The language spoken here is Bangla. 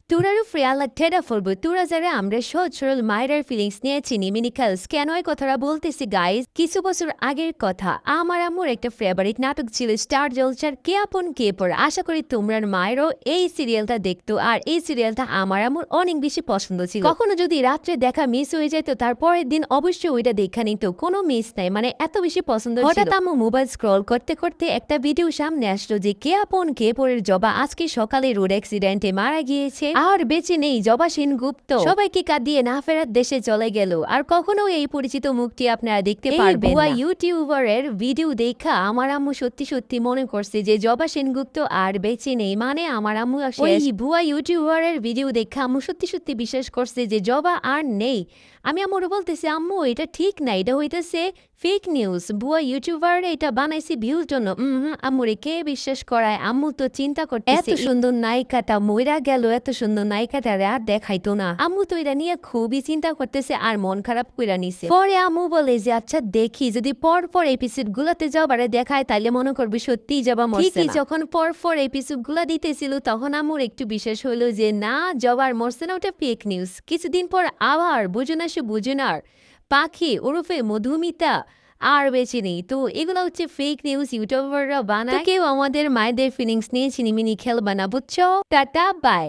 তোরারও ফ্রেয়ালা ঠেডা ফলবো তোরা যারা আমরা সহজ সরল মায়ের ফিলিংস নিয়ে চিনি মিনিক্যালস কেন এই কথাটা বলতেছি গাইজ কিছু বছর আগের কথা আমার আম্মুর একটা ফেভারিট নাটক ছিল স্টার জলসার কে আপন কে পর আশা করি তোমরা মায়েরও এই সিরিয়ালটা দেখতো আর এই সিরিয়ালটা আমার আম্মুর অনেক বেশি পছন্দ ছিল কখনো যদি রাত্রে দেখা মিস হয়ে যেত তারপরের দিন অবশ্যই ওইটা দেখা নিত কোনো মিস নাই মানে এত বেশি পছন্দ ছিল হঠাৎ আম্মু মোবাইল স্ক্রল করতে করতে একটা ভিডিও সামনে আসলো যে কে আপন কে পরের জবা আজকে সকালে রোড অ্যাক্সিডেন্টে মারা গিয়েছে আর বেঁচে নেই জবা সেনগুপ্ত সবাইকে কাঁদিয়ে না ফেরার দেশে চলে গেল আর কখনো এই পরিচিত মুখটি আপনারা দেখতে পারবেন না ইউটিউবারের ভিডিও দেখা আমার আম্মু সত্যি সত্যি মনে করছে যে জবা সেনগুপ্ত আর বেঁচে নেই মানে আমার আম্মু ওই ভুয়া ইউটিউবারের ভিডিও দেখা আম্মু সত্যি সত্যি বিশ্বাস করছে যে জবা আর নেই আমি আম্মুর বলতেছি আম্মু এটা ঠিক না এটা হইতেছে ফেক নিউজ ভুয়া ইউটিউবার এটা বানাইছি ভিউর জন্য আম্মুরে কে বিশ্বাস করায় আম্মু তো চিন্তা করতে এত সুন্দর নায়িকাটা মইরা গেল এত সুন্দর নায়িকাটা আর দেখাইতো না আম্মু তো এটা নিয়ে খুবই চিন্তা করতেছে আর মন খারাপ কইরা নিছে পরে আম্মু বলে যে আচ্ছা দেখি যদি পর পর এপিসোড গুলাতে যাবারে দেখায় তাইলে মনে করবি সত্যিই জবা মরছে না যখন পর পর এপিসোড গুলা দিতেছিল তখন আম্মুর একটু বিশ্বাস হলো যে না জবার মরছে না ওটা ফেক নিউজ কিছুদিন পর আবার বুঝুনা সে বুঝুনার পাখি ওরফে মধুমিতা আর বেঁচে নেই তো এগুলো হচ্ছে ফেক নিউজ ইউটিউবাররা বানায় কেউ আমাদের মায়েদের ফিলিংস নিয়ে চিনিমিনি খেলবা না বুঝছো টাটা বাই